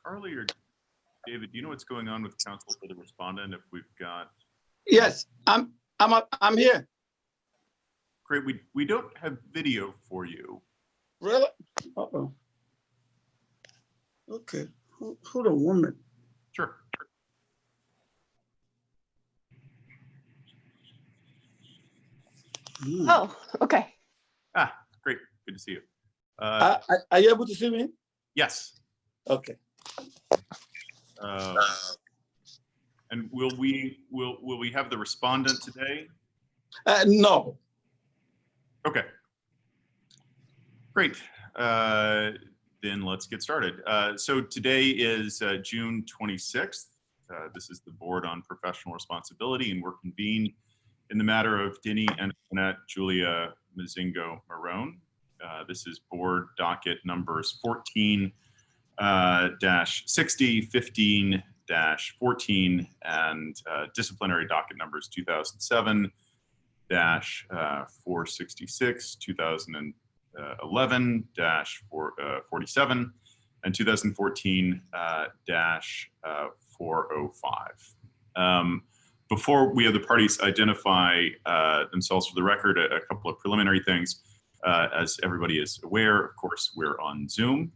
Carly or David, do you know what's going on with counsel for the respondent? If we've got Yes, I'm here. great, we don't have video for you. Really? Uh-oh. Okay. Hold on 1 minute. Sure. Oh, okay. Ah, great. Good to see you. Are you able to see me? Yes. Okay. And will we have the respondent today? No. Okay. Great. Then let's get started. So today is June 26th. This is the Board on Professional Responsibility, and we're convened in the matter of Denny and Annette Julia Mazingo Marone. This is board docket numbers 14-60, 15-14, and disciplinary docket numbers 2007-466, 2011-47, and 2014-405. Before we have the parties identify themselves for the record, a couple of preliminary things. As everybody is aware, of course, we're on Zoom.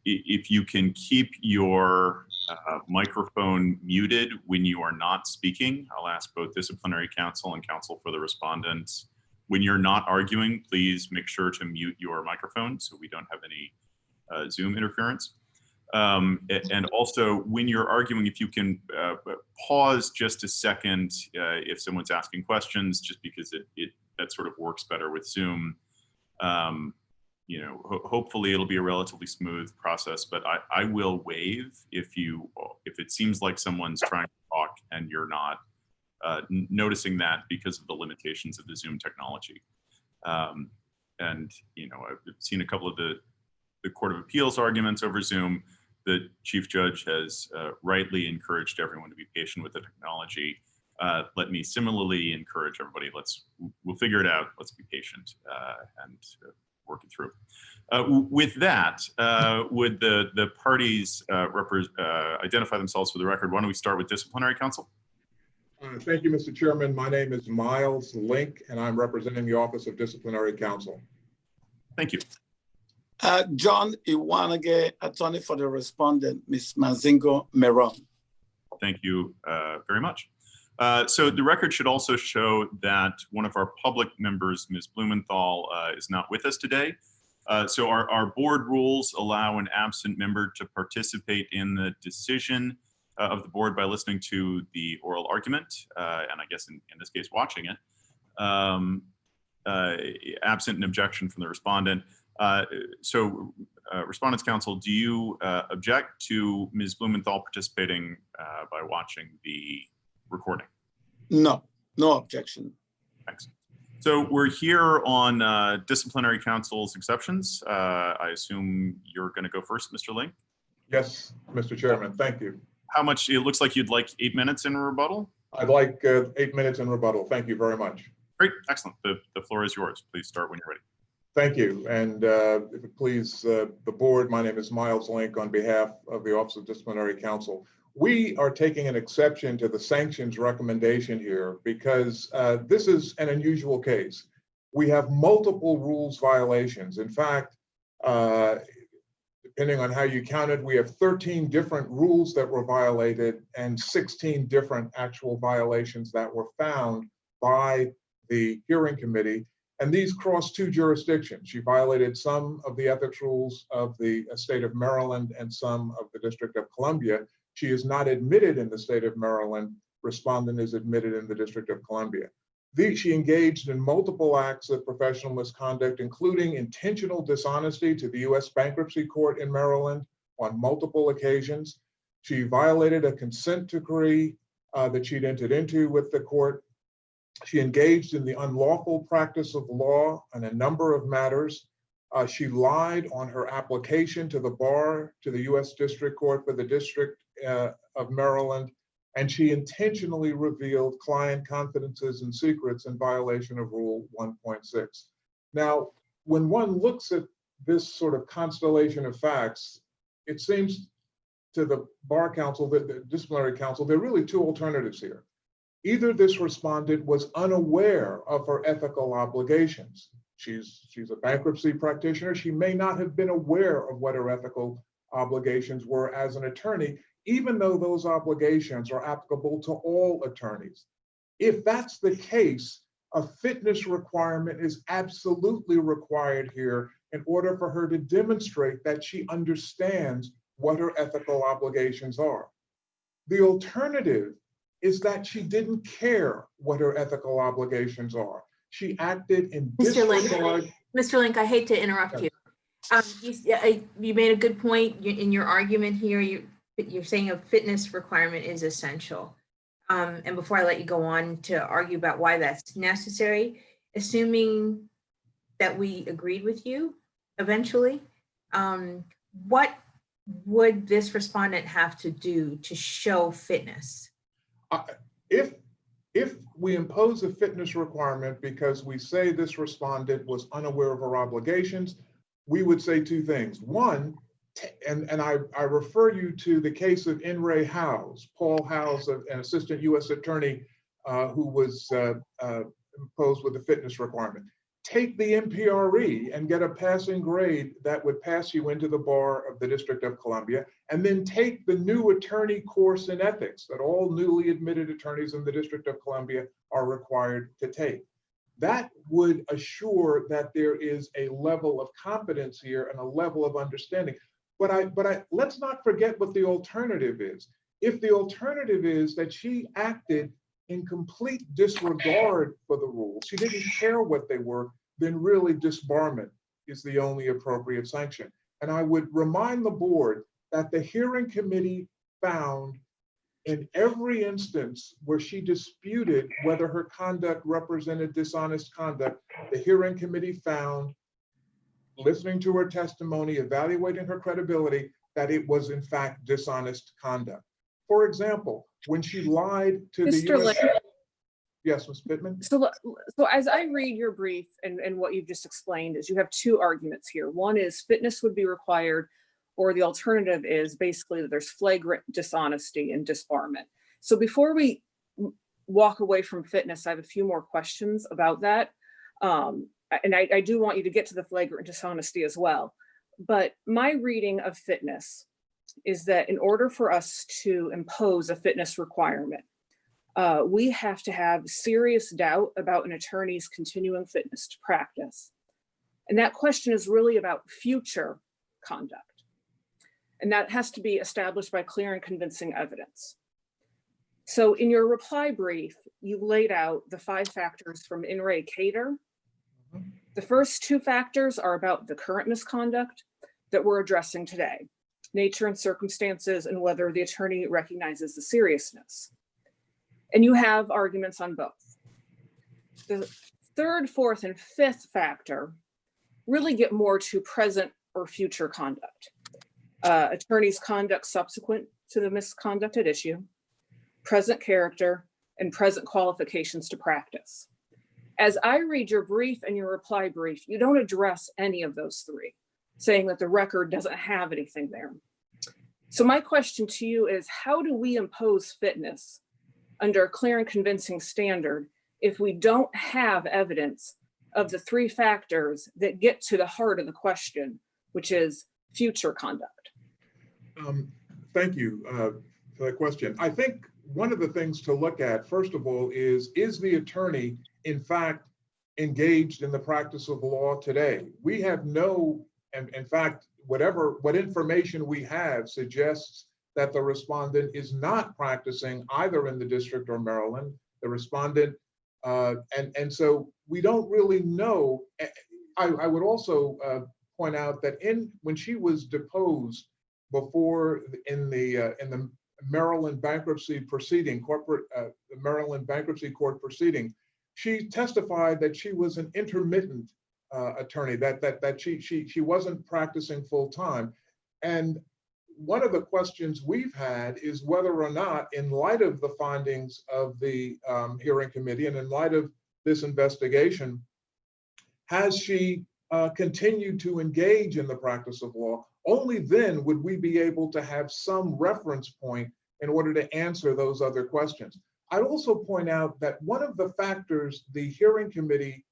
If you can keep your microphone muted when you are not speaking, I'll ask both disciplinary counsel and counsel for the respondents. When you're not arguing, please make sure to mute your microphone so we don't have any Zoom interference. And also, when you're arguing, if you can pause just a second if someone's asking questions, just because that sort of works better with Zoom. You know, hopefully it'll be a relatively smooth process, but I will wave if it seems like someone's trying to talk and you're not noticing that because of the limitations of the Zoom technology. And you know, I've seen a couple of the Court of Appeals arguments over Zoom. The Chief Judge has rightly encouraged everyone to be patient with the technology. Let me similarly encourage everybody, we'll figure it out, let's be patient and work it through. With that, would the parties identify themselves for the record? Why don't we start with disciplinary counsel? Thank you, Mr. Chairman. My name is Miles Link, and I'm representing the Office of Disciplinary Counsel. Thank you. John Iwanage, attorney for the respondent, Ms. Mazingo Marone. Thank you very much. So the record should also show that one of our public members, Ms. Blumenthal, is not with us today. So our board rules allow an absent member to participate in the decision of the board by listening to the oral argument, and I guess in this case, watching it. Absent an objection from the respondent. So Respondents Counsel, do you object to Ms. Blumenthal participating by watching the recording? No, no objection. Thanks. So we're here on disciplinary counsel's exceptions. I assume you're going to go first, Mr. Link? Yes, Mr. Chairman, thank you. How much, it looks like you'd like 8 minutes in rebuttal? I'd like 8 minutes in rebuttal. Thank you very much. Great, excellent. The floor is yours. Please start when you're ready. Thank you. And if it please the board, my name is Miles Link on behalf of the Office of Disciplinary Counsel. We are taking an exception to the sanctions recommendation here because this is an unusual case. We have multiple rules violations. In fact, depending on how you count it, we have 13 different rules that were violated and 16 different actual violations that were found by the hearing committee. And these cross two jurisdictions. She violated some of the ethics rules of the state of Maryland and some of the District of Columbia. She is not admitted in the state of Maryland. Respondent is admitted in the District of Columbia. She engaged in multiple acts of professional misconduct, including intentional dishonesty to the U.S. Bankruptcy Court in Maryland on multiple occasions. She violated a consent decree that she'd entered into with the court. She engaged in the unlawful practice of law on a number of matters. She lied on her application to the bar, to the U.S. District Court for the District of Maryland, and she intentionally revealed client confidences and secrets in violation of Rule 1.6. Now, when one looks at this sort of constellation of facts, it seems to the Bar Council, the Disciplinary Council, there are really two alternatives here. Either this respondent was unaware of her ethical obligations. She's a bankruptcy practitioner. She may not have been aware of what her ethical obligations were as an attorney, even though those obligations are applicable to all attorneys. If that's the case, a fitness requirement is absolutely required here in order for her to demonstrate that she understands what her ethical obligations are. The alternative is that she didn't care what her ethical obligations are. She acted in disregard. Mr. Link, I hate to interrupt you. You made a good point in your argument here. You're saying a fitness requirement is essential. And before I let you go on to argue about why that's necessary, assuming that we agreed with you eventually, what would this respondent have to do to show fitness? If we impose a fitness requirement because we say this respondent was unaware of her obligations, we would say two things. One, and I refer you to the case of N. Ray Howes, Paul Howes, an assistant U.S. attorney who was imposed with a fitness requirement. Take the MPRE and get a passing grade that would pass you into the bar of the District of Columbia, and then take the new attorney course in ethics that all newly admitted attorneys in the District of Columbia are required to take. That would assure that there is a level of competence here and a level of understanding. But let's not forget what the alternative is. If the alternative is that she acted in complete disregard for the rules, she didn't care what they were, then really disbarment is the only appropriate sanction. And I would remind the board that the hearing committee found in every instance where she disputed whether her conduct represented dishonest conduct, the hearing committee found, listening to her testimony, evaluating her credibility, that it was in fact dishonest conduct. For example, when she lied to Mr. the US. Lynn. Yes, Ms. Pittman. So as I read your brief and what you've just explained is you have two arguments here. One is fitness would be required, or the alternative is basically that there's flagrant dishonesty and disbarment. So before we walk away from fitness, I have a few more questions about that. And I do want you to get to the flagrant dishonesty as well. But my reading of fitness is that in order for us to impose a fitness requirement, we have to have serious doubt about an attorney's continuing fitness to practice. And that question is really about future conduct. And that has to be established by clear and convincing evidence. So in your reply brief, you laid out the 5 factors from In Re Cater. The first 2 factors are about the current misconduct that we're addressing today, nature and circumstances, and whether the attorney recognizes the seriousness. And you have arguments on both. The 3rd, 4th, and 5th factor really get more to present or future conduct. Attorney's conduct subsequent to the misconduct at issue, present character, and present qualifications to practice. As I read your brief and your reply brief, you don't address any of those 3, saying that the record doesn't have anything there. So my question to you is, how do we impose fitness under a clear and convincing standard if we don't have evidence of the 3 factors that get to the heart of the question, which is future conduct? Thank you for the question. I think one of the things to look at, first of all, is the attorney, in fact, engaged in the practice of law today. We have no, and in fact, what information we have suggests that the respondent is not practicing either in the district or Maryland. The respondent, and so we don't really know. I would also point out that when she was deposed before in the Maryland bankruptcy proceeding, Maryland bankruptcy court proceeding, she testified that she was an intermittent attorney, that she wasn't practicing full time. And one of the questions we've had is whether or not, in light of the findings of the hearing committee and in light of this investigation, has she continued to engage in the practice of law? Only then would we be able to have some reference point in order to answer those other questions. I'd also point out that one of the factors the hearing committee,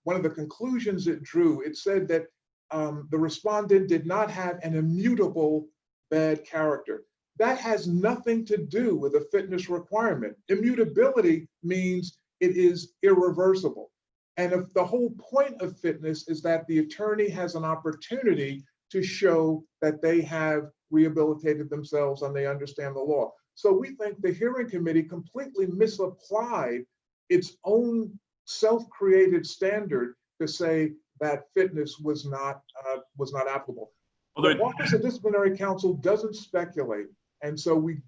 one of the conclusions it drew, it said that the respondent did not have an immutable bad character. That has nothing to do with a fitness requirement. Immutability means it is irreversible. And if the whole point of fitness is that the attorney has an opportunity to show that they have rehabilitated themselves and they understand the law. So we think the hearing committee completely misapplied its own self-created standard to say that fitness was not applicable. The Office of Disciplinary Counsel doesn't speculate, and so we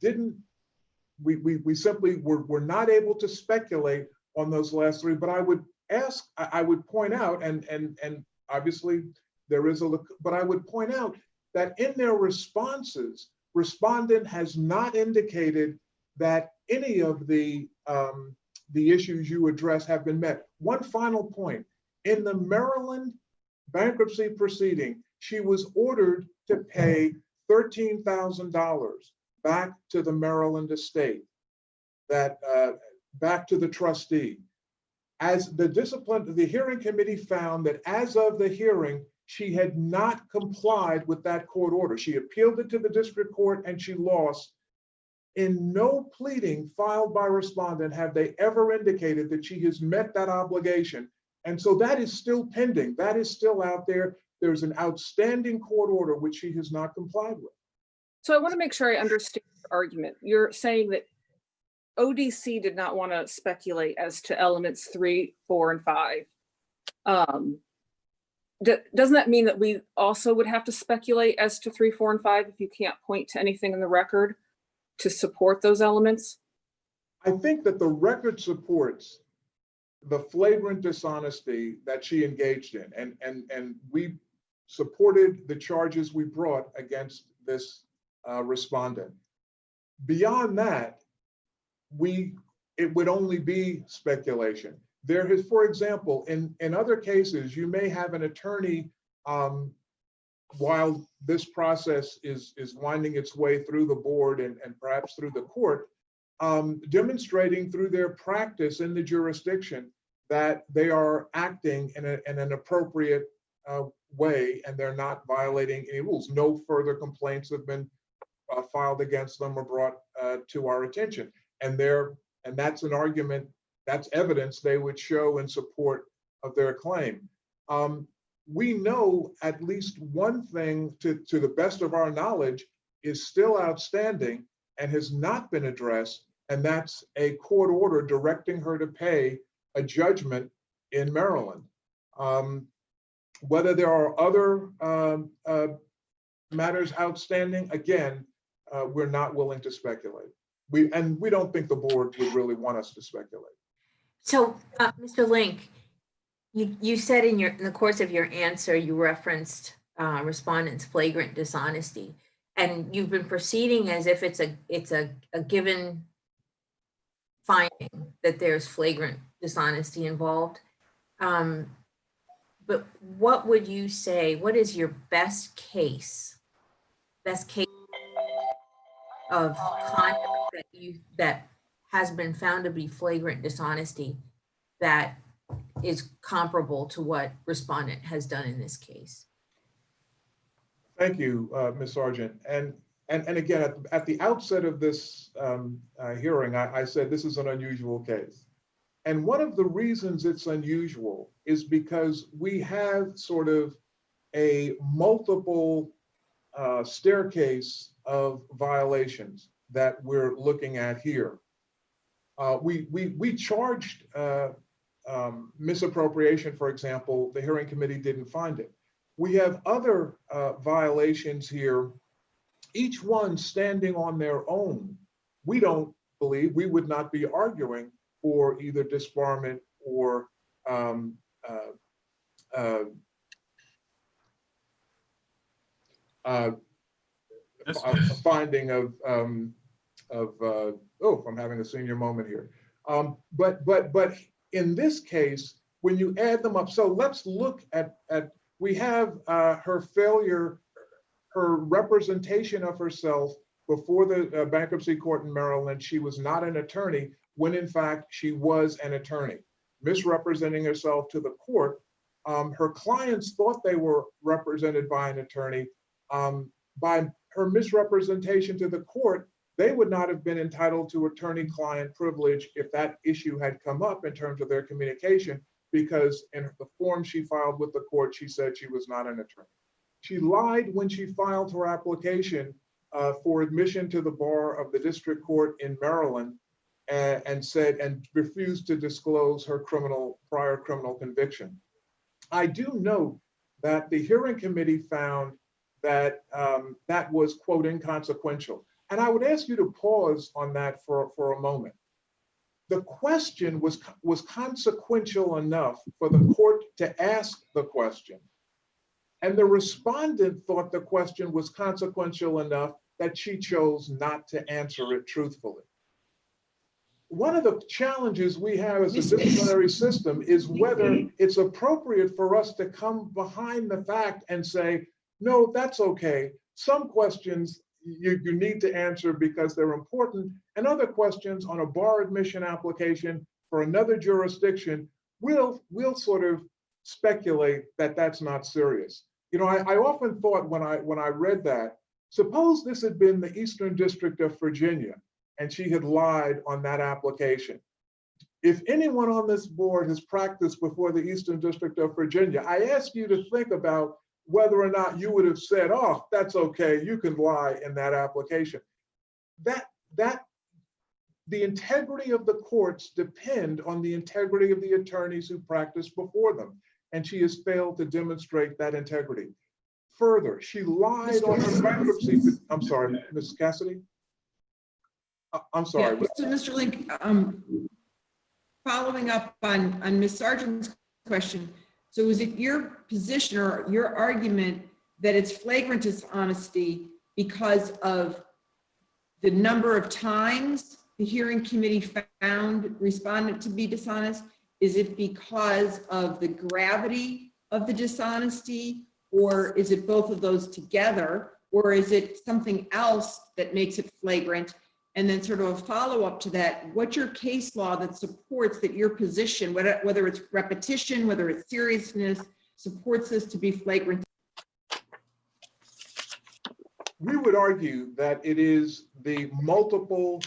simply were not able to speculate on those last three. But I would point out, and obviously there is but I would point out that in their responses, respondent has not indicated that any of the issues you address have been met. One final point. In the Maryland bankruptcy proceeding, she was ordered to pay $13,000 back to the Maryland estate, back to the trustee. As the hearing committee found that as of the hearing, she had not complied with that court order. She appealed it to the district court and she lost. In no pleading filed by respondent have they ever indicated that she has met that obligation. And so that is still pending. That is still out there. There's an outstanding court order which she has not complied with. So I want to make sure I understand your argument. You're saying that ODC did not want to speculate as to elements 3, 4, and 5. Doesn't that mean that we also would have to speculate as to 3, 4, and 5 if you can't point to anything in the record to support those elements? I think that the record supports the flagrant dishonesty that she engaged in, and we supported the charges we brought against this respondent. Beyond that, it would only be speculation. There is, for example, in other cases, you may have an attorney, while this process is winding its way through the board and perhaps through the court, demonstrating through their practice in the jurisdiction that they are acting in an appropriate way and they're not violating any rules. No further complaints have been filed against them or brought to our attention. And that's an argument, that's evidence they would show in support of their claim. We know at least one thing, to the best of our knowledge, is still outstanding and has not been addressed, and that's a court order directing her to pay a judgment in Maryland. Whether there are other matters outstanding, again, we're not willing to speculate. We don't think the board would really want us to speculate. So, Mr. Link, you said in the course of your answer, you referenced respondent's flagrant dishonesty, and you've been proceeding as if it's a given finding that there's flagrant dishonesty involved. But what would you say? What is your best case of conduct that has been found to be flagrant dishonesty that is comparable to what respondent has done in this case? Thank you, Ms. Sargent. And again, at the outset of this hearing, I said this is an unusual case. And one of the reasons it's unusual is because we have sort of a multiple staircase of violations that we're looking at here. We charged misappropriation, for example. The hearing committee didn't find it. We have other violations here, each one standing on their own. We don't believe, we would not be arguing for either disbarment or a finding of oh, I'm having a senior moment here. But in this case, when you add them up, so let's look at we have her failure, her representation of herself before the bankruptcy court in Maryland. She was not an attorney when in fact she was an attorney, misrepresenting herself to the court. Her clients thought they were represented by an attorney. By her misrepresentation to the court, they would not have been entitled to attorney-client privilege if that issue had come up in terms of their communication, because in the form she filed with the court, she said she was not an attorney. She lied when she filed her application for admission to the bar of the district court in Maryland, and said and refused to disclose her prior criminal conviction. I do note that the hearing committee found that that was, quote, inconsequential. And I would ask you to pause on that for a moment. The question was consequential enough for the court to ask the question. And the respondent thought the question was consequential enough that she chose not to answer it truthfully. One of the challenges we have as a disciplinary system is whether it's appropriate for us to come behind the fact and say, no, that's okay. Some questions you need to answer because they're important, and other questions on a bar admission application for another jurisdiction, we'll sort of speculate that that's not serious. You know, I often thought when I read that, suppose this had been the Eastern District of Virginia and she had lied on that application. If anyone on this board has practiced before the Eastern District of Virginia, I ask you to think about whether or not you would have said, oh, that's okay, you can lie in that application. The integrity of the courts depend on the integrity of the attorneys who practiced before them, and she has failed to demonstrate that integrity. Further, she lied on her bankruptcy. I'm sorry, Ms. Cassidy? I'm sorry. Yeah, so Mr. Link, following up on Ms. Sargent's question, so is it your position or your argument that it's flagrant dishonesty because of the number of times the hearing committee found respondent to be dishonest? Is it because of the gravity of the dishonesty, or is it both of those together, or is it something else that makes it flagrant? And then sort of a follow-up to that, what's your case law that supports that your position, whether it's repetition, whether it's seriousness, supports this to be flagrant? We would argue that it is the multiple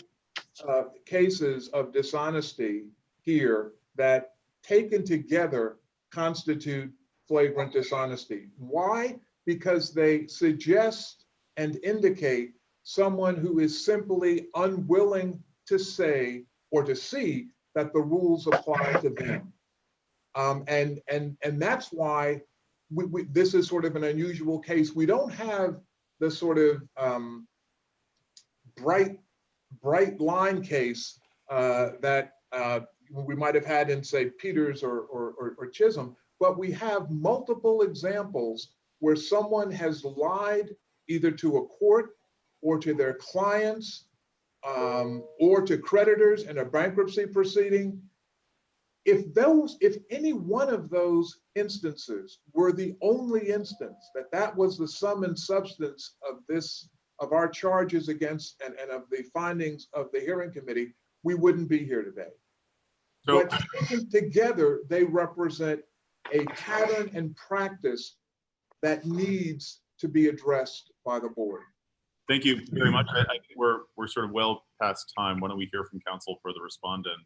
cases of dishonesty here that taken together constitute flagrant dishonesty. Why? Because they suggest and indicate someone who is simply unwilling to say or to see that the rules apply to them. And that's why this is sort of an unusual case. We don't have the sort of bright line case that we might have had in, say, Peters or Chisholm, but we have multiple examples where someone has lied either to a court or to their clients, or to creditors in a bankruptcy proceeding. If any one of those instances were the only instance that was the sum and substance of our charges against and of the findings of the hearing committee, we wouldn't be here today. So, but taken together, they represent a pattern and practice that needs to be addressed by the board. Thank you very much. I think we're sort of well past time. Why don't we hear from counsel for the respondent?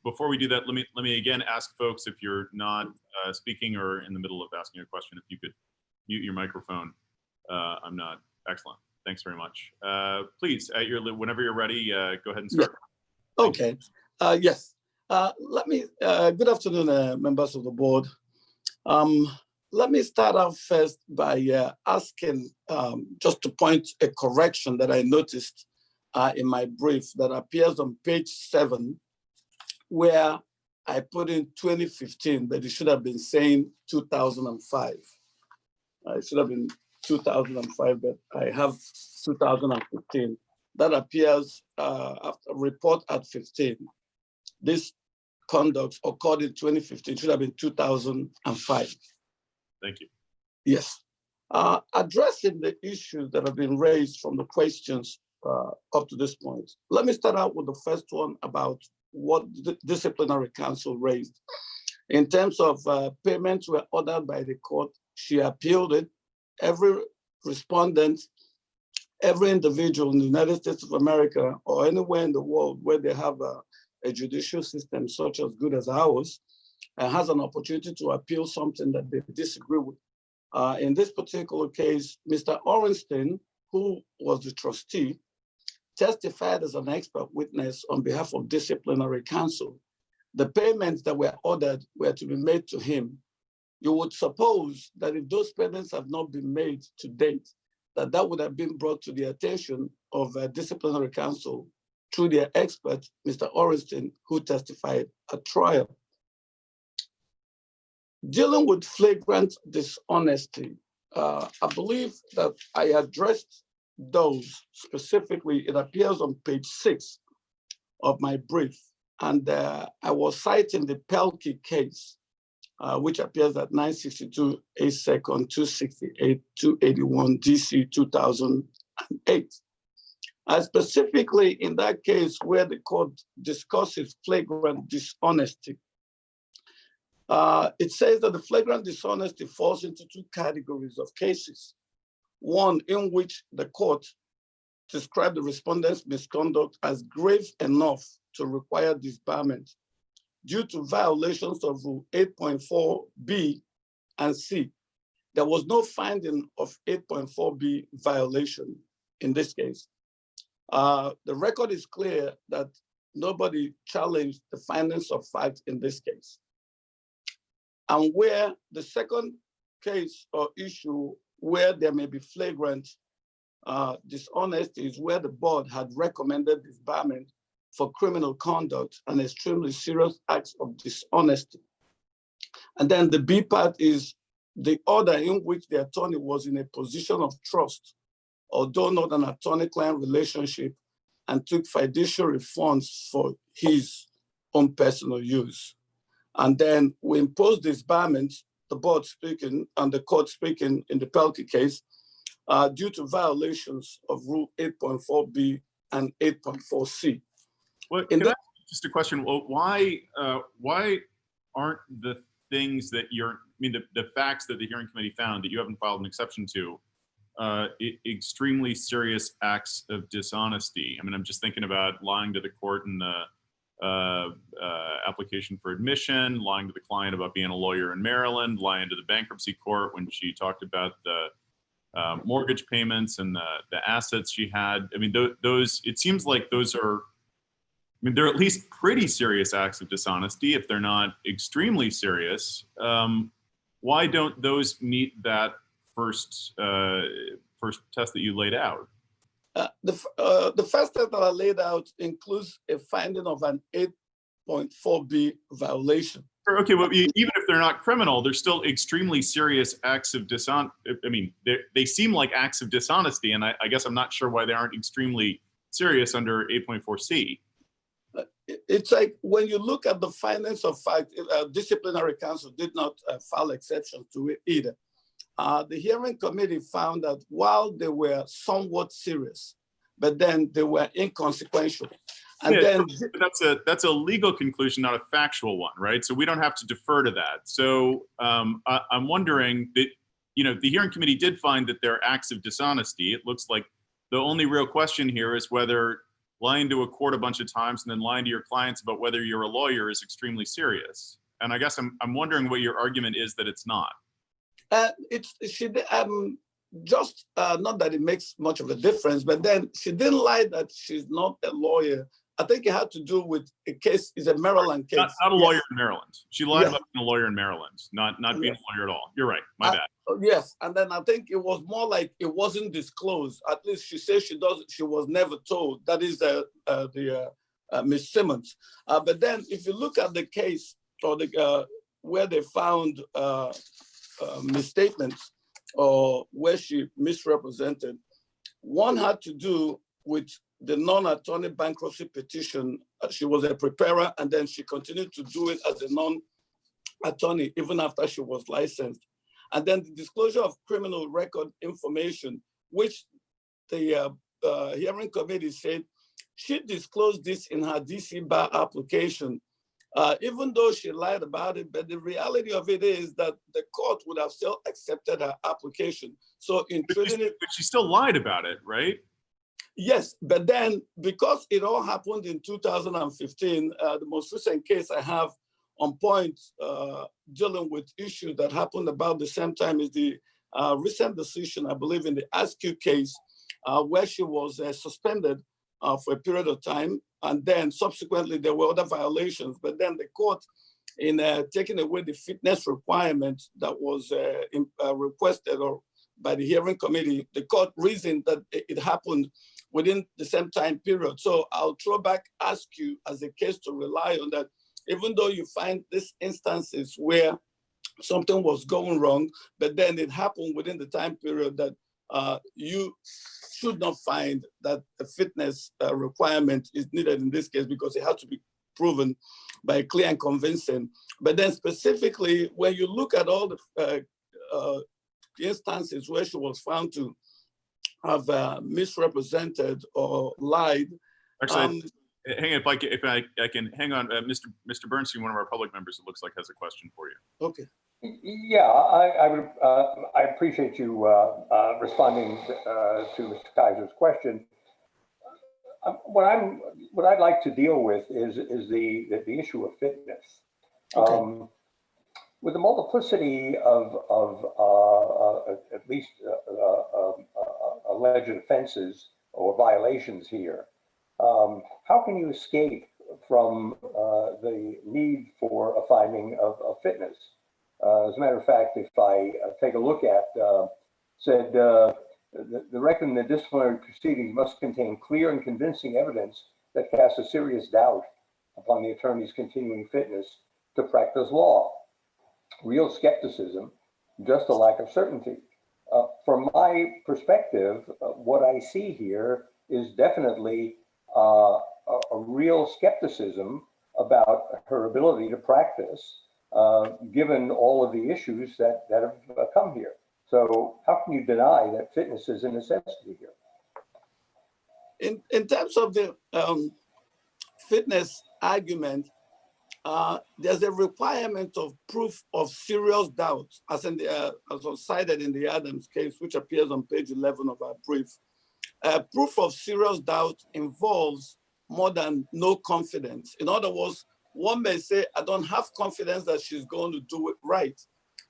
Before we do that, let me again ask folks, if you're not speaking or in the middle of asking a question, if you could mute your microphone. I'm not. Excellent. Thanks very much. Please, whenever you're ready, go ahead and start. Yeah. Okay. Yes. Good afternoon, members of the board. Let me start out first by asking, just to point a correction that I noticed in my brief that appears on page 7, where I put in 2015, but it should have been saying 2005. It should have been 2005, but I have 2015. That appears after report at 15. This conduct occurred in 2015, should have been 2005. Thank you. Yes. Addressing the issues that have been raised from the questions up to this point, let me start out with the first one about what the disciplinary counsel raised. In terms of payments were ordered by the court, she appealed it. Every respondent, every individual in the United States of America or anywhere in the world where they have a judicial system such as good as ours, has an opportunity to appeal something that they disagree with. In this particular case, Mr. Orenstein, who was the trustee, testified as an expert witness on behalf of disciplinary counsel. The payments that were ordered were to be made to him. You would suppose that if those payments have not been made to date, that would have been brought to the attention of disciplinary counsel through their expert, Mr. Orenstein, who testified at trial. Dealing with flagrant dishonesty, I believe that I addressed those specifically. It appears on page 6 of my brief, and I was citing the Pelkey case, which appears at 962 A second 268 281 DC 2008. Specifically in that case where the court discusses flagrant dishonesty, it says that the flagrant dishonesty falls into 2 categories of cases. One in which the court described the respondent's misconduct as grave enough to require disbarment due to violations of Rule 8.4b and c. There was no finding of 8.4b violation in this case. The record is clear that nobody challenged the findings of fact in this case. And where the second case or issue where there may be flagrant dishonesty is where the board had recommended disbarment for criminal conduct and extremely serious acts of dishonesty. And then the B part is the order in which the attorney was in a position of trust, although not an attorney-client relationship, and took fiduciary funds for his own personal use. And then we imposed disbarment, the board speaking and the court speaking in the Pelkey case, due to violations of Rule 8.4b and 8.4c. Well, can I ask just a question? Well, why aren't the things that the facts that the hearing committee found that you haven't filed an exception to, extremely serious acts of dishonesty? I mean, I'm just thinking about lying to the court in the application for admission, lying to the client about being a lawyer in Maryland, lying to the bankruptcy court when she talked about the mortgage payments and the assets she had. I mean, those, it seems like those are, I mean, they're at least pretty serious acts of dishonesty if they're not extremely serious. Why don't those meet that first test that you laid out? The first test that I laid out includes a finding of an 8.4b violation. Okay, well, even if they're not criminal, they're still extremely serious acts of dishonesty. I mean, they seem like acts of dishonesty, and I guess I'm not sure why they aren't extremely serious under 8.4c. It's like when you look at the findings of fact, disciplinary counsel did not file exceptions to it either. The hearing committee found that while they were somewhat serious, but then they were inconsequential. And then that's a legal conclusion, not a factual one, right? So we don't have to defer to that. So I'm wondering that, the hearing committee did find that there are acts of dishonesty. It looks like the only real question here is whether lying to a court a bunch of times and then lying to your clients about whether you're a lawyer is extremely serious. And I guess I'm wondering what your argument is that it's not. Just not that it makes much of a difference, but then she didn't lie that she's not a lawyer. I think it had to do with a case, is a Maryland case. Not a lawyer in Maryland. She lied Yeah. about being a lawyer in Maryland, not being a lawyer at all. You're right. My bad. Yes, and then I think it was more like it wasn't disclosed. At least she says she was never told. That is Ms. Simmons. But then if you look at the case or where they found misstatements or where she misrepresented, one had to do with the non-attorney bankruptcy petition. She was a preparer, and then she continued to do it as a non-attorney even after she was licensed. And then the disclosure of criminal record information, which the hearing committee said she disclosed this in her DC bar application, even though she lied about it. But the reality of it is that the court would have still accepted her application. So in treating it, but she still lied about it, right? yes, but then because it all happened in 2015, the most recent case I have on point dealing with issues that happened about the same time is the recent decision, I believe, in the ASQ case, where she was suspended for a period of time. And then subsequently, there were other violations. But then the court, in taking away the fitness requirement that was requested or by the hearing committee, the court reasoned that it happened within the same time period. So I'll throw back, ask you as a case to rely on that, even though you find these instances where something was going wrong, but then it happened within the time period that you should not find that a fitness requirement is needed in this case because it has to be proven by clear and convincing. But then specifically, when you look at all the instances where she was found to have misrepresented or lied. Actually, hang on, if I can hang on, Mr. Bernstein, one of our public members, it looks like has a question for you. Okay. Yeah, I appreciate you responding to Mr. Kaiser's question. What I'd like to deal with is the issue of fitness. Okay. With the multiplicity of at least alleged offenses or violations here, how can you escape from the need for a finding of fitness? As a matter of fact, if I take a look at, the record in the disciplinary proceedings must contain clear and convincing evidence that casts a serious doubt upon the attorney's continuing fitness to practice law. Real skepticism, just a lack of certainty. From my perspective, what I see here is definitely a real skepticism about her ability to practice, given all of the issues that have come here. So how can you deny that fitness is a necessity here? In terms of the fitness argument, there's a requirement of proof of serious doubt, as was cited in the Adams case, which appears on page 11 of our brief. Proof of serious doubt involves more than no confidence. In other words, one may say, I don't have confidence that she's going to do it right.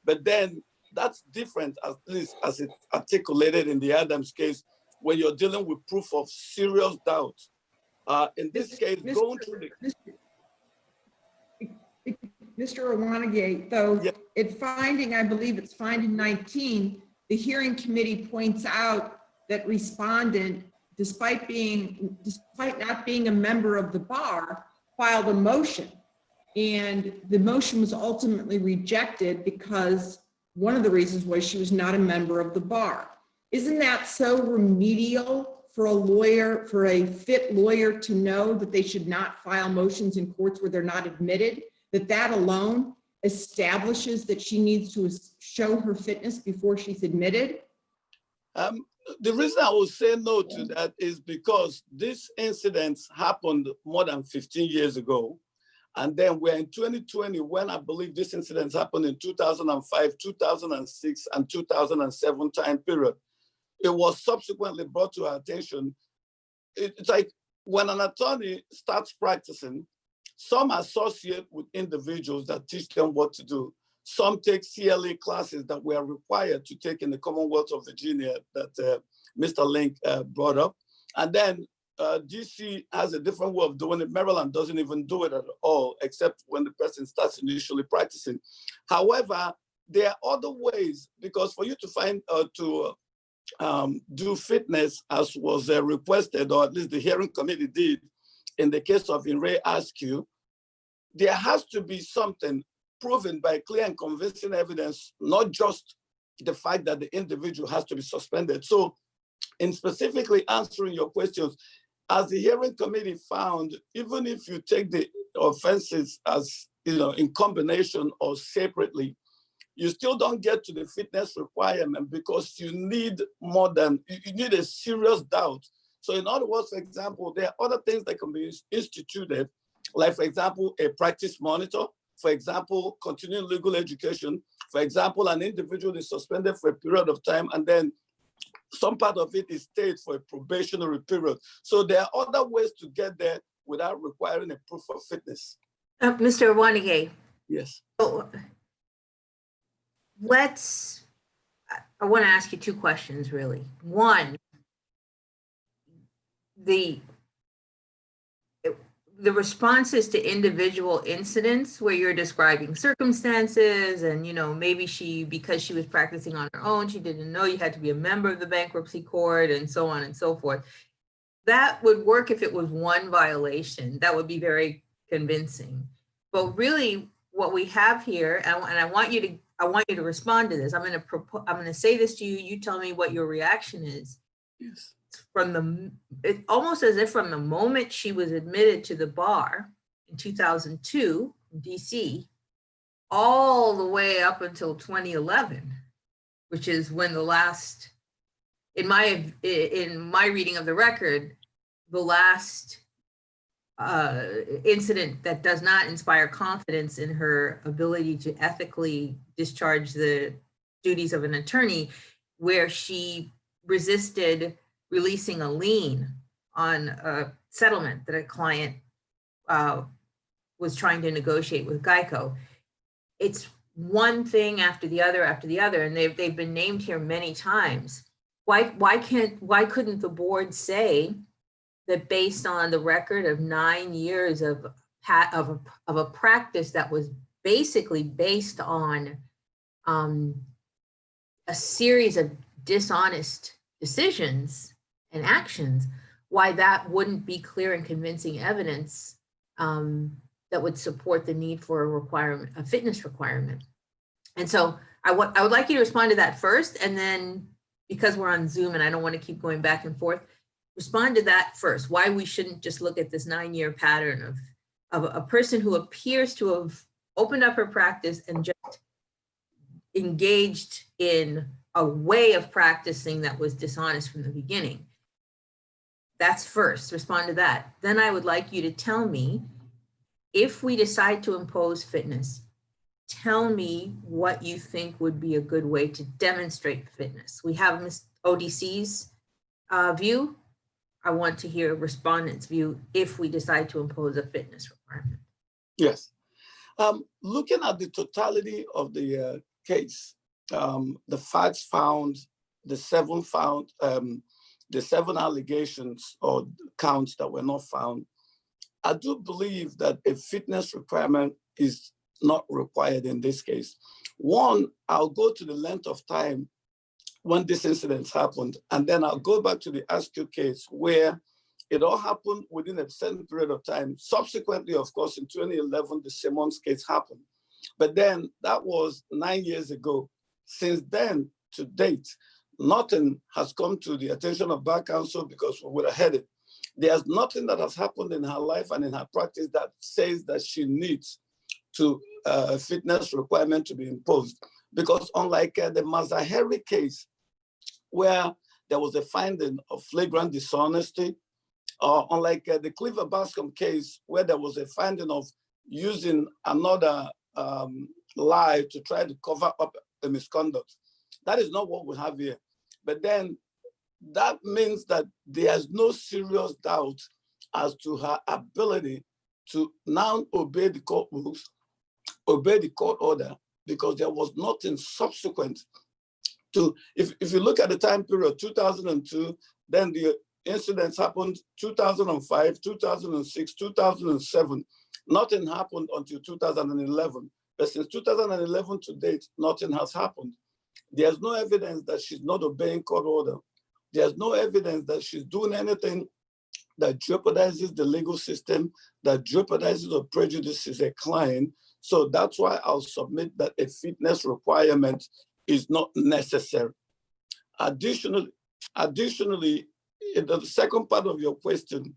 But then that's different, at least as it's articulated in the Adams case, when you're dealing with proof of serious doubt. In this case, going through the... Mr. Owanagate, though, Yep. I believe it's finding 19, the hearing committee points out that respondent, despite not being a member of the bar, filed a motion. And the motion was ultimately rejected because one of the reasons was she was not a member of the bar. Isn't that so remedial for a lawyer, for a fit lawyer to know that they should not file motions in courts where they're not admitted? That alone establishes that she needs to show her fitness before she's admitted? The reason I would say no to that is because this incident happened more than 15 years ago. And then we're in 2020 when I believe this incident happened in 2005, 2006, and 2007 time period. It was subsequently brought to our attention. It's like when an attorney starts practicing, some associate with individuals that teach them what to do. Some take CLA classes that we are required to take in the Commonwealth of Virginia that Mr. Link brought up. And then DC has a different way of doing it. Maryland doesn't even do it at all, except when the person starts initially practicing. However, there are other ways, because for you to find do fitness as was requested, or at least the hearing committee did in the case of In Re Askew, there has to be something proven by clear and convincing evidence, not just the fact that the individual has to be suspended. So in specifically answering your questions, as the hearing committee found, even if you take the offenses as, in combination or separately, you still don't get to the fitness requirement because you need more than, you need a serious doubt. So in other words, for example, there are other things that can be instituted, like for example, a practice monitor, for example, continuing legal education, for example, an individual is suspended for a period of time and then some part of it is stayed for a probationary period. So there are other ways to get there without requiring a proof of fitness. Mr. Wanige. Yes. So I want to ask you two questions, really. One, the responses to individual incidents where you're describing circumstances and, maybe because she was practicing on her own, she didn't know you had to be a member of the bankruptcy court and so on and so forth. That would work if it was one violation. That would be very convincing. But really what we have here, and I want you to respond to this. I'm going to say this to you. You tell me what your reaction is. Yes. It's almost as if from the moment she was admitted to the bar in 2002 in DC, all the way up until 2011, which is when the last, in my reading of the record, the last incident that does not inspire confidence in her ability to ethically discharge the duties of an attorney, where she resisted releasing a lien on a settlement that a client was trying to negotiate with Geico. It's one thing after the other, and they've been named here many times. Why couldn't the board say that based on the record of 9 years of a practice that was basically based on a series of dishonest decisions and actions, why that wouldn't be clear and convincing evidence that would support the need for a fitness requirement? And so I would like you to respond to that first, and then, because we're on Zoom and I don't want to keep going back and forth, respond to that first. Why we shouldn't just look at this 9-year pattern of a person who appears to have opened up her practice and just engaged in a way of practicing that was dishonest from the beginning. That's first, respond to that. Then I would like you to tell me, if we decide to impose fitness, tell me what you think would be a good way to demonstrate fitness. We have Ms. ODC's view. I want to hear respondent's view if we decide to impose a fitness requirement. Yes. Looking at the totality of the case, the facts found, the seven allegations or counts that were not found, I do believe that a fitness requirement is not required in this case. One, I'll go to the length of time when this incident happened, and then I'll go back to the Askew case where it all happened within a certain period of time. Subsequently, of course, in 2011, the Simmons case happened. But then that was 9 years ago. Since then to date, nothing has come to the attention of Bar Counsel because we would have had it. There's nothing that has happened in her life and in her practice that says that she needs to fitness requirement to be imposed. Because unlike the Mazaheri case, where there was a finding of flagrant dishonesty, or unlike the Cleaver Bascom case, where there was a finding of using another lie to try to cover up a misconduct. That is not what we have here. But then that means that there's no serious doubt as to her ability to now obey the court rules, obey the court order, because there was nothing subsequent to, if you look at the time period, 2002, then the incidents happened 2005, 2006, 2007. Nothing happened until 2011. But since 2011 to date, nothing has happened. There's no evidence that she's not obeying court order. There's no evidence that she's doing anything that jeopardizes the legal system, that jeopardizes or prejudices a client. So that's why I'll submit that a fitness requirement is not necessary. Additionally, in the second part of your question,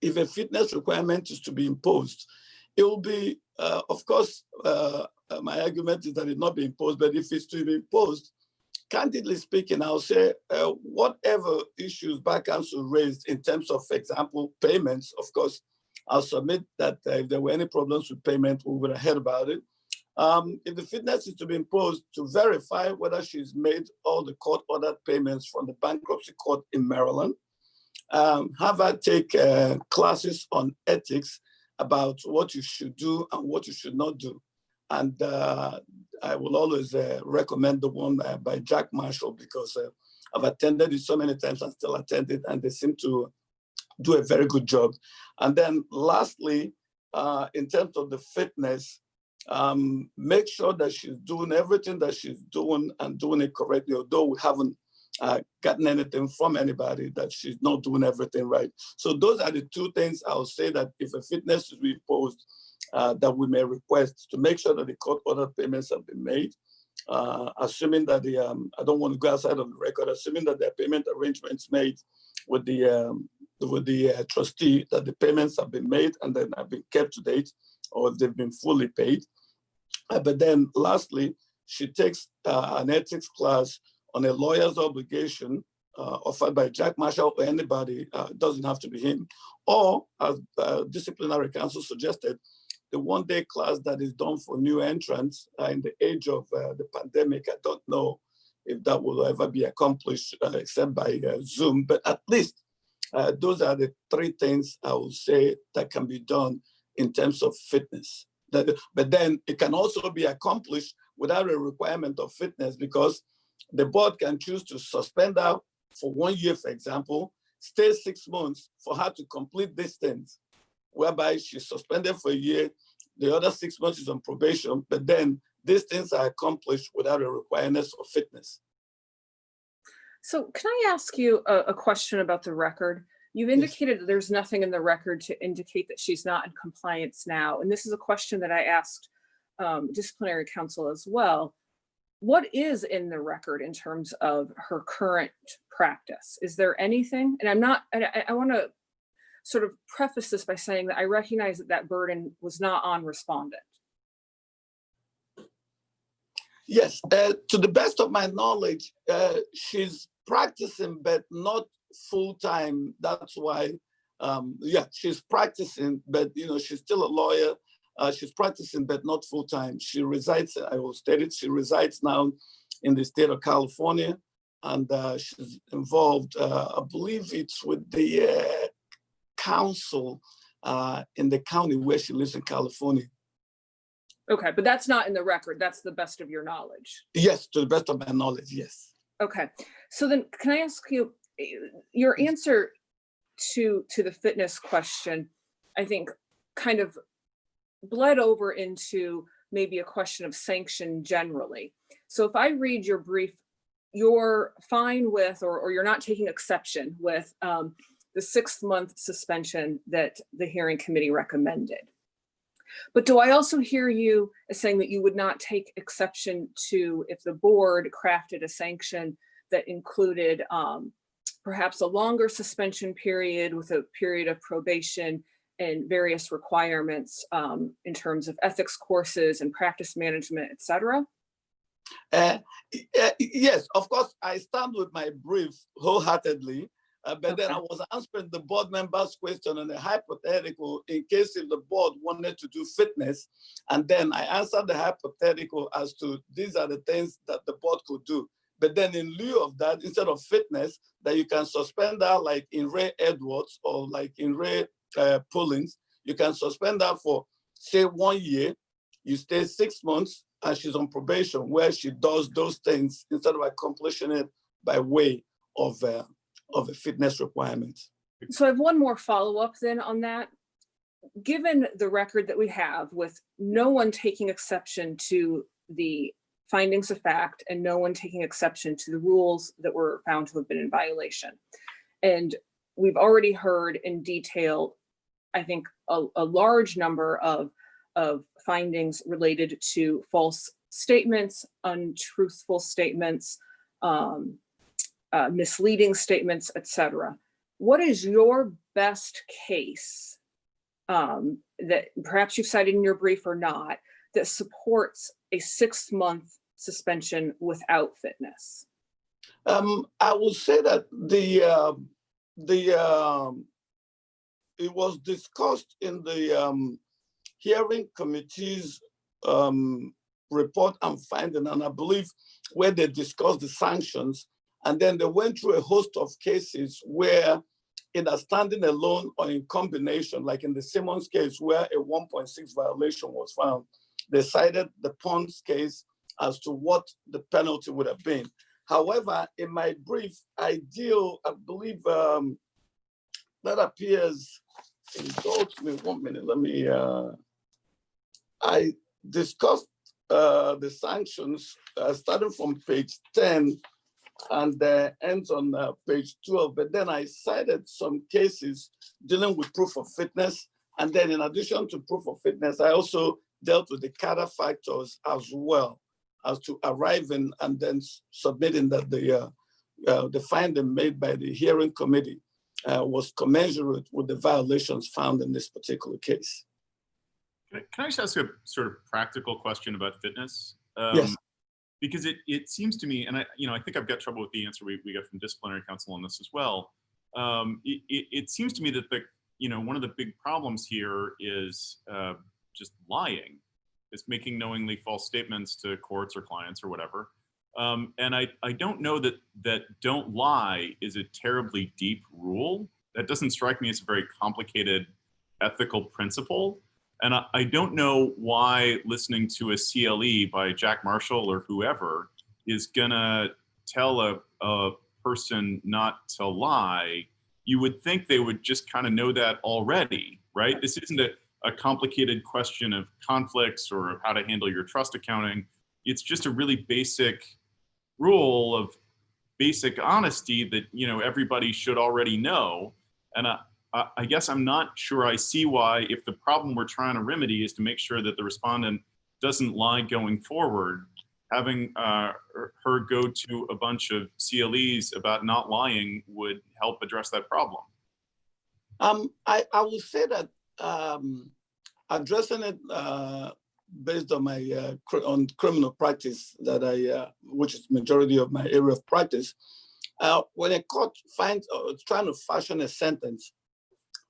if a fitness requirement is to be imposed, it will be, of course, my argument is that it not be imposed, but if it's to be imposed, candidly speaking, I'll say whatever issues bar counsel raised in terms of, for example, payments, of course, I'll submit that if there were any problems with payment, we would have heard about it. If the fitness is to be imposed, to verify whether she's made all the court-ordered payments from the bankruptcy court in Maryland, have her take classes on ethics about what you should do and what you should not do. And I will always recommend the one by Jack Marshall, because I've attended it so many times and still attend it, and they seem to do a very good job. And then lastly, in terms of the fitness, make sure that she's doing everything that she's doing and doing it correctly, although we haven't gotten anything from anybody that she's not doing everything right. So those are the two things I'll say that if a fitness is imposed, that we may request to make sure that the court order payments have been made, assuming that the, I don't want to go outside of the record, assuming that the payment arrangements made with the trustee, that the payments have been made and then have been kept to date, or they've been fully paid. But then lastly, she takes an ethics class on a lawyer's obligation offered by Jack Marshall or anybody, doesn't have to be him, or as disciplinary counsel suggested, the one-day class that is done for new entrants in the age of the pandemic. I don't know if that will ever be accomplished except by Zoom, but at least those are the three things I would say that can be done in terms of fitness. But then it can also be accomplished without a requirement of fitness, because the board can choose to suspend her for 1 year, for example, stay 6 months for her to complete these things, whereby she's suspended for a year, the other 6 months is on probation, but then these things are accomplished without a requirement of fitness. So can I ask you a question about the record? You've indicated that there's nothing in the record to indicate that she's not in compliance now. And this is a question that I asked disciplinary counsel as well. What is in the record in terms of her current practice? Is there anything? And I want to sort of preface this by saying that I recognize that that burden was not on respondent. Yes, to the best of my knowledge, she's practicing, but not full-time. That's why, yeah, she's practicing, but she's still a lawyer. She's practicing, but not full-time. She resides, I will state it, she resides now in the state of California, and she's involved, I believe it's with the counsel in the county where she lives in California. Okay, but that's not in the record. That's the best of your knowledge. Yes, to the best of my knowledge, yes. Okay, so then can I ask you, your answer to the fitness question, I think kind of bled over into maybe a question of sanction generally. So if I read your brief, you're fine with, or you're not taking exception with the 6-month suspension that the hearing committee recommended. But do I also hear you as saying that you would not take exception to if the board crafted a sanction that included perhaps a longer suspension period with a period of probation and various requirements in terms of ethics courses and practice management, et cetera? Yes, of course, I stand with my brief wholeheartedly. But okay. Then I was answering the board members' question on a hypothetical in case if the board wanted to do fitness. And then I answered the hypothetical as to these are the things that the board could do. But then in lieu of that, instead of fitness, that you can suspend that like in Ray Edwards or like in Ray Pullins, you can suspend that for say 1 year, you stay 6 months and she's on probation where she does those things instead of accomplishing it by way of a fitness requirement. So I have one more follow-up then on that. Given the record that we have with no one taking exception to the findings of fact and no one taking exception to the rules that were found to have been in violation. And we've already heard in detail, I think, a large number of findings related to false statements, untruthful statements, misleading statements, etc. What is your best case that perhaps you've cited in your brief or not that supports a 6-month suspension without fitness? I would say that it was discussed in the hearing committee's report and finding, and I believe where they discussed the sanctions, and then they went through a host of cases where either standing alone or in combination, like in the Simmons case where a 1.6 violation was found, they cited the Pons case as to what the penalty would have been. However, in my brief, I believe that appears, indulge me 1 minute, let me, I discussed the sanctions starting from page 10 and ends on page 12, but then I cited some cases dealing with proof of fitness. And then in addition to proof of fitness, I also dealt with the Carter factors as well as to arriving and then submitting that the finding made by the hearing committee was commensurate with the violations found in this particular case. Can I just ask a sort of practical question about fitness? Yes. Because it seems to me, and I think I've got trouble with the answer we got from disciplinary counsel on this as well. It seems to me that one of the big problems here is just lying. It's making knowingly false statements to courts or clients or whatever. And I don't know that don't lie is a terribly deep rule. That doesn't strike me as a very complicated ethical principle. And I don't know why listening to a CLE by Jack Marshall or whoever is gonna tell a person not to lie. You would think they would just kind of know that already, right? This isn't a complicated question of conflicts or how to handle your trust accounting. It's just a really basic rule of basic honesty that everybody should already know. And I guess I'm not sure I see why, if the problem we're trying to remedy is to make sure that the respondent doesn't lie going forward, having her go to a bunch of CLEs about not lying would help address that problem. I would say that addressing it based on my on criminal practice that which is majority of my area of practice, when a court finds trying to fashion a sentence,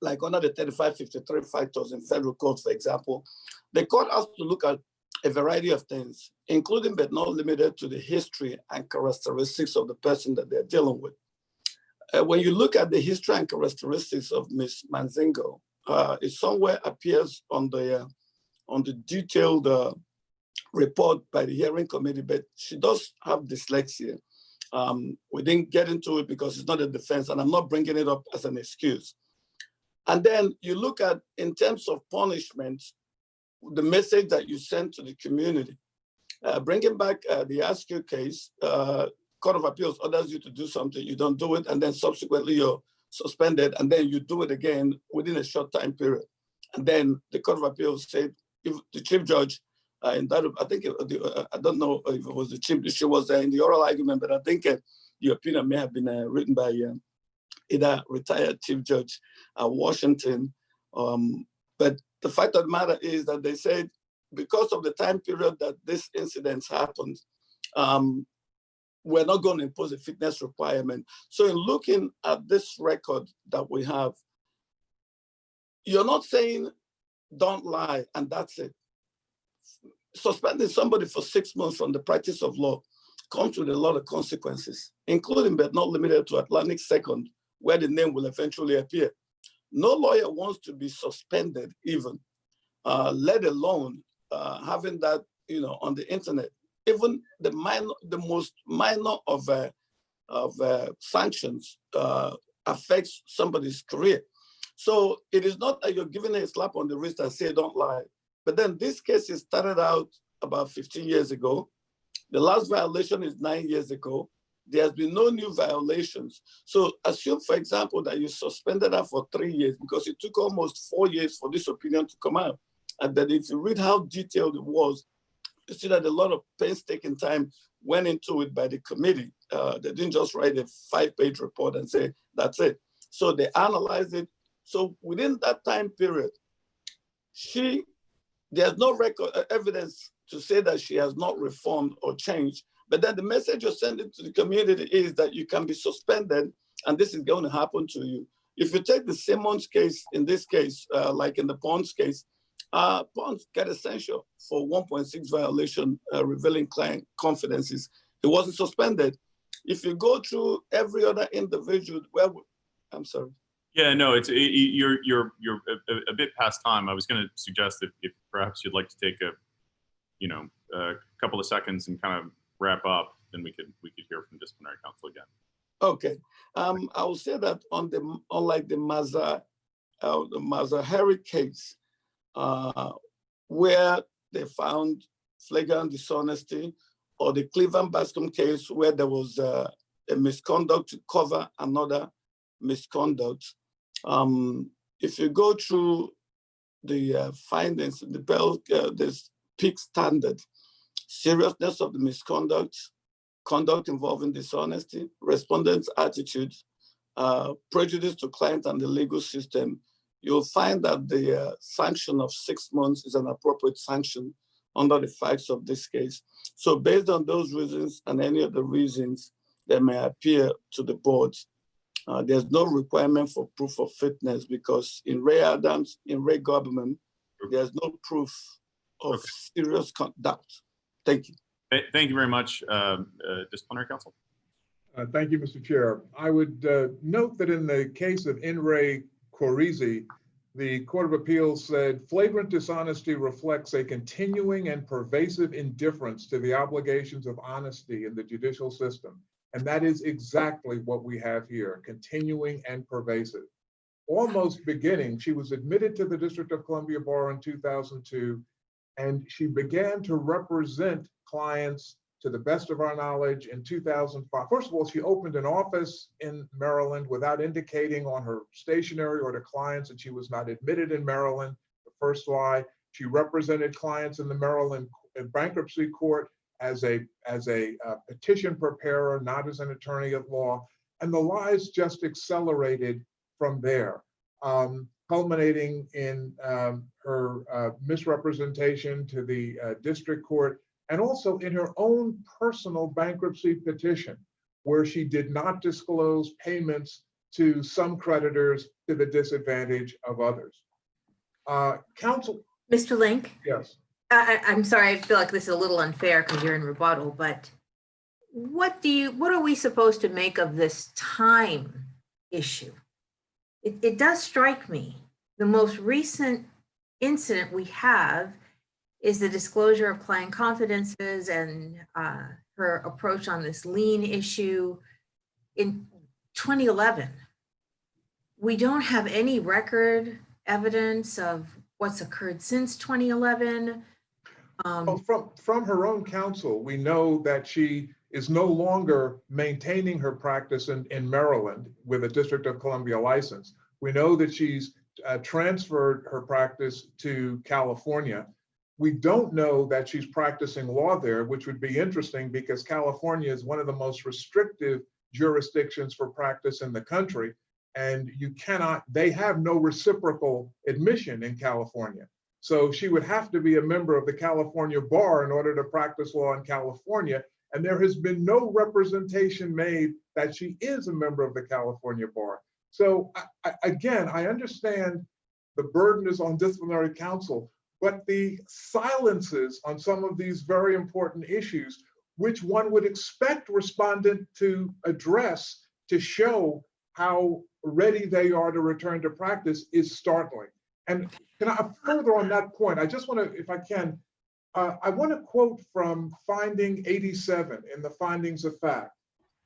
like under the 3553 factors in federal court, for example, the court has to look at a variety of things, including but not limited to the history and characteristics of the person that they're dealing with. When you look at the history and characteristics of Ms. Manzingo, it somewhere appears on the detailed report by the hearing committee, but she does have dyslexia. We didn't get into it because it's not a defense, and I'm not bringing it up as an excuse. And then you look at, in terms of punishment, the message that you send to the community. Bringing back the Askew case, Court of Appeals orders you to do something, you don't do it, and then subsequently you're suspended, and then you do it again within a short time period. And then the Court of Appeals said, if the chief judge, in that, I think, I don't know if it was the chief, she was in the oral argument, but I think the opinion may have been written by either retired Chief Judge Washington. But the fact of the matter is that they said, because of the time period that this incident happened, we're not going to impose a fitness requirement. So in looking at this record that we have, you're not saying don't lie and that's it. Suspending somebody for 6 months from the practice of law comes with a lot of consequences, including but not limited to Atlantic Second, where the name will eventually appear. No lawyer wants to be suspended even, let alone having that, on the internet. Even the most minor of sanctions affects somebody's career. So it is not that you're giving a slap on the wrist and say, don't lie. But then this case is started out about 15 years ago. The last violation is 9 years ago. There has been no new violations. So assume, for example, that you suspended her for 3 years because it took almost 4 years for this opinion to come out. And then if you read how detailed it was, you see that a lot of painstaking time went into it by the committee. They didn't just write a 5-page report and say, that's it. So they analyzed it. So within that time period, there's no record evidence to say that she has not reformed or changed. But then the message you're sending to the community is that you can be suspended and this is going to happen to you. If you take the Simmons case, in this case, like in the Pons case, Pons got a censure for 1.6 violation revealing client confidences. He wasn't suspended. If you go through every other individual, I'm sorry. Yeah, no, you're a bit past time. I was going to suggest that if perhaps you'd like to take a couple of seconds and kind of wrap up, then we could hear from disciplinary counsel again. Okay, I will say that unlike the Mazahari case, where they found flagrant dishonesty, or the Cleveland Bascom case where there was a misconduct to cover another misconduct. If you go through the findings, this peak standard, seriousness of the misconduct, conduct involving dishonesty, respondent's attitude, prejudice to client and the legal system, you'll find that the sanction of 6 months is an appropriate sanction under the facts of this case. So based on those reasons and any of the reasons that may appear to the board, there's no requirement for proof of fitness because in Ray Adams, in Ray Government, there's no proof of serious conduct. Thank you. Thank you very much, disciplinary counsel. Thank you, Mr. Chair. I would note that in the case of In Re Corrizi, the Court of Appeals said flagrant dishonesty reflects a continuing and pervasive indifference to the obligations of honesty in the judicial system. And that is exactly what we have here, continuing and pervasive. Almost beginning, she was admitted to the District of Columbia Bar in 2002, and she began to represent clients, to the best of our knowledge, in 2005. First of all, she opened an office in Maryland without indicating on her stationery or to clients that she was not admitted in Maryland. The first lie. She represented clients in the Maryland bankruptcy court as a petition preparer, not as an attorney at law. And the lies just accelerated from there, culminating in her misrepresentation to the district court, and also in her own personal bankruptcy petition, where she did not disclose payments to some creditors to the disadvantage of others. Counsel? Mr. Link? Yes. I'm sorry, I feel like this is a little unfair because you're in rebuttal, but what are we supposed to make of this time issue? It does strike me. The most recent incident we have is the disclosure of client confidences and her approach on this lien issue in 2011. We don't have any record evidence of what's occurred since 2011. From her own counsel, we know that she is no longer maintaining her practice in Maryland with a District of Columbia license. We know that she's transferred her practice to California. We don't know that she's practicing law there, which would be interesting because California is one of the most restrictive jurisdictions for practice in the country. And they have no reciprocal admission in California. So she would have to be a member of the California bar in order to practice law in California. And there has been no representation made that she is a member of the California bar. So again, I understand the burden is on disciplinary counsel, but the silences on some of these very important issues which one would expect respondent to address to show how ready they are to return to practice, is startling. And can I further on that point? I just want to, if I can, I want to quote from finding 87 in the findings of fact.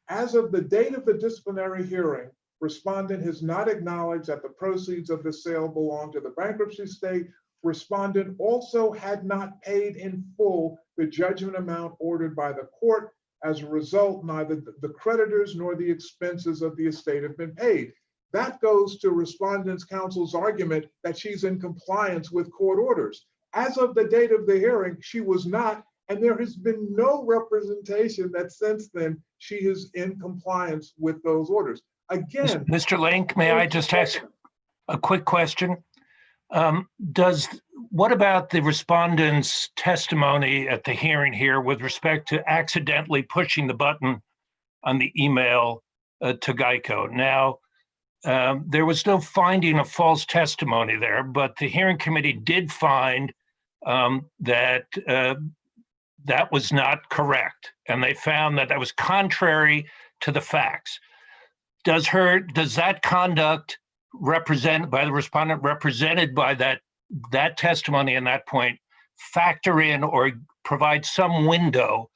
As of the date of the disciplinary hearing, respondent has not acknowledged that the proceeds of the sale belong to the bankruptcy estate. Respondent also had not paid in full the judgment amount ordered by the court. As a result, neither the creditors nor the expenses of the estate have been paid. That goes to respondent's counsel's argument that she's in compliance with court orders. As of the date of the hearing, she was not, and there has been no representation that since then she is in compliance with those orders. Again, Mr. Link, may I just ask a quick question? What about the respondent's testimony at the hearing here with respect to accidentally pushing the button on the email to Geico? Now, there was no finding of false testimony there, but the hearing committee did find that that was not correct, and they found that that was contrary to the facts. Does that conduct represented by the respondent, represented by that testimony and that point, factor in or provide some window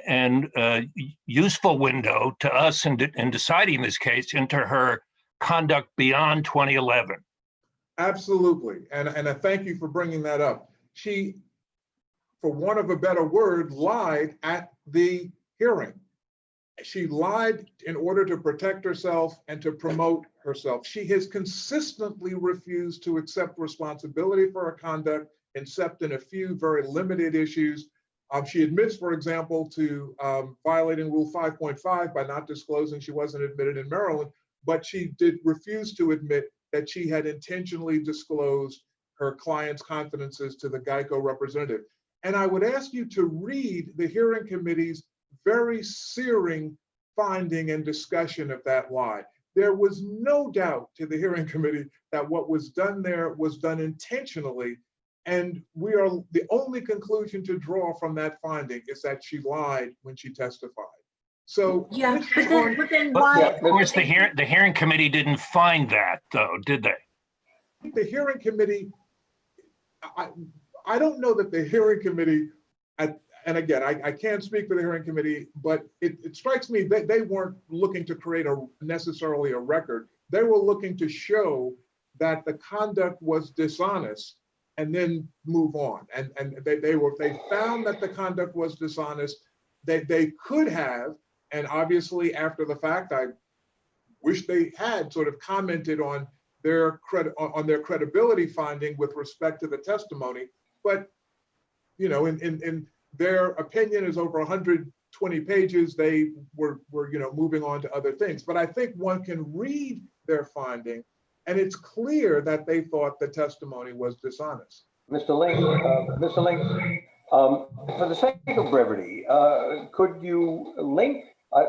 and useful window to us in deciding this case into her conduct beyond 2011? Absolutely, and I thank you for bringing that up. She, for want of a better word, lied at the hearing. She lied in order to protect herself and to promote herself. She has consistently refused to accept responsibility for her conduct, except in a few very limited issues. She admits, for example, to violating Rule 5.5 by not disclosing she wasn't admitted in Maryland, but she did refuse to admit that she had intentionally disclosed her client's confidences to the Geico representative. And I would ask you to read the hearing committee's very searing finding and discussion of that lie. There was no doubt to the hearing committee that what was done there was done intentionally. And we are, the only conclusion to draw from that finding is that she lied when she testified. So Yeah, but then why? Of course, the hearing committee didn't find that, though, did they? The hearing committee, I don't know that the hearing committee, and again, I can't speak for the hearing committee, but it strikes me that they weren't looking to create necessarily a record. They were looking to show that the conduct was dishonest and then move on. And they found that the conduct was dishonest. They could have, and obviously after the fact, I wish they had sort of commented on their credibility finding with respect to the testimony. But you know, in their opinion is over 120 pages. They were moving on to other things. But I think one can read their finding, and it's clear that they thought the testimony was dishonest. Mr. Link, for the sake of brevity, could you link,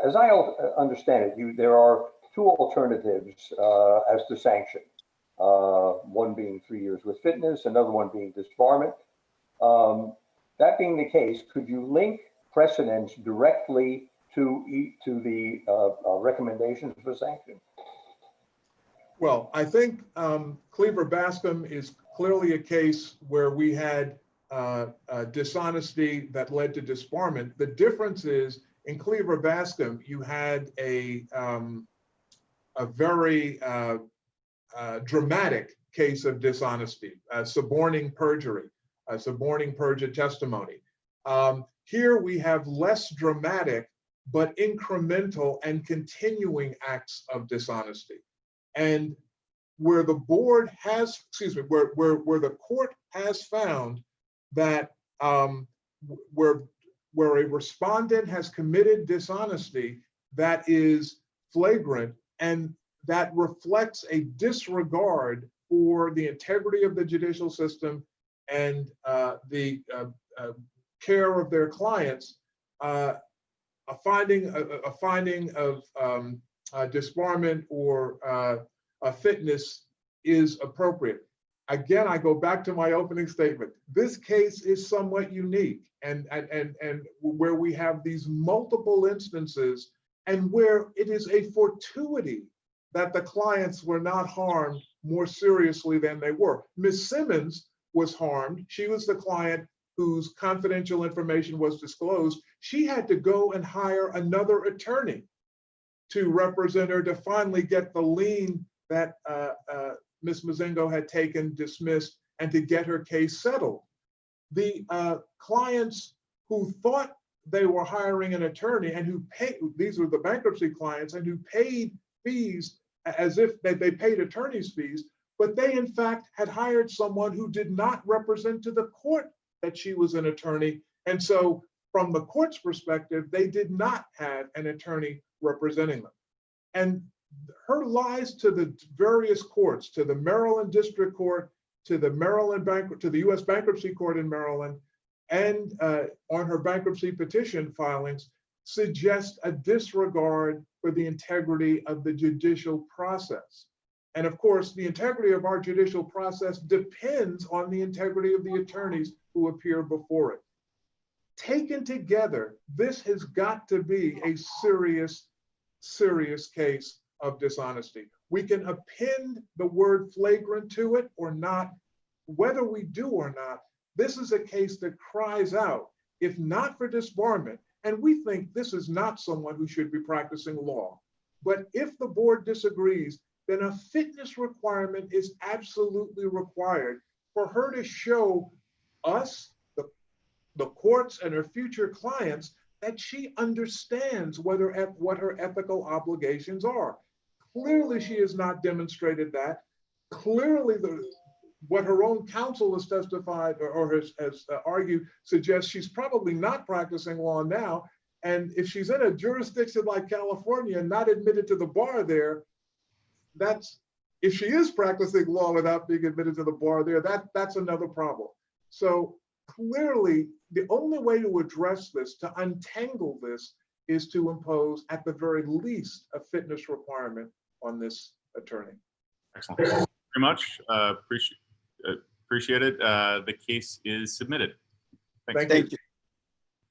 as I understand it, there are two alternatives as to sanction. One being 3 years with fitness, another one being disbarment. That being the case, could you link precedents directly to the recommendations for sanction? Well, I think Cleaver Bascom is clearly a case where we had dishonesty that led to disbarment. The difference is in Cleaver Bascom, you had a very dramatic case of dishonesty, suborning perjury. Suborning perjured testimony. Here we have less dramatic, but incremental and continuing acts of dishonesty. And where the board has, where the court has found that where a respondent has committed dishonesty that is flagrant and that reflects a disregard for the integrity of the judicial system and the care of their clients, a finding of disbarment or a fitness is appropriate. again, I go back to my opening statement. This case is somewhat unique and where we have these multiple instances and where it is a fortuity that the clients were not harmed more seriously than they were. Ms. Simmons was harmed. She was the client whose confidential information was disclosed. She had to go and hire another attorney to represent her to finally get the lien that Ms. Mozingo had taken, dismissed, and to get her case settled. The clients who thought they were hiring an attorney and who paid, these were the bankruptcy clients, and who paid fees as if they paid attorney's fees, but they in fact had hired someone who did not represent to the court that she was an attorney. And so from the court's perspective, they did not have an attorney representing them. And her lies to the various courts, to the Maryland District Court, to the U.S. Bankruptcy Court in Maryland, and on her bankruptcy petition filings, suggest a disregard for the integrity of the judicial process. And of course, the integrity of our judicial process depends on the integrity of the attorneys who appear before it. Taken together, this has got to be a serious, serious case of dishonesty. We can append the word flagrant to it or not. Whether we do or not, this is a case that cries out, if not for disbarment, and we think this is not someone who should be practicing law, but if the board disagrees, then a fitness requirement is absolutely required for her to show us, the courts and her future clients, that she understands what her ethical obligations are. Clearly, she has not demonstrated that. Clearly, what her own counsel has testified or has argued suggests she's probably not practicing law now. And if she's in a jurisdiction like California and not admitted to the bar there, if she is practicing law without being admitted to the bar there, that's another problem. So clearly, the only way to address this, to untangle this, is to impose, at the very least, a fitness requirement on this attorney. Excellent. Thank you very much. Appreciate it. The case is submitted. Thank you.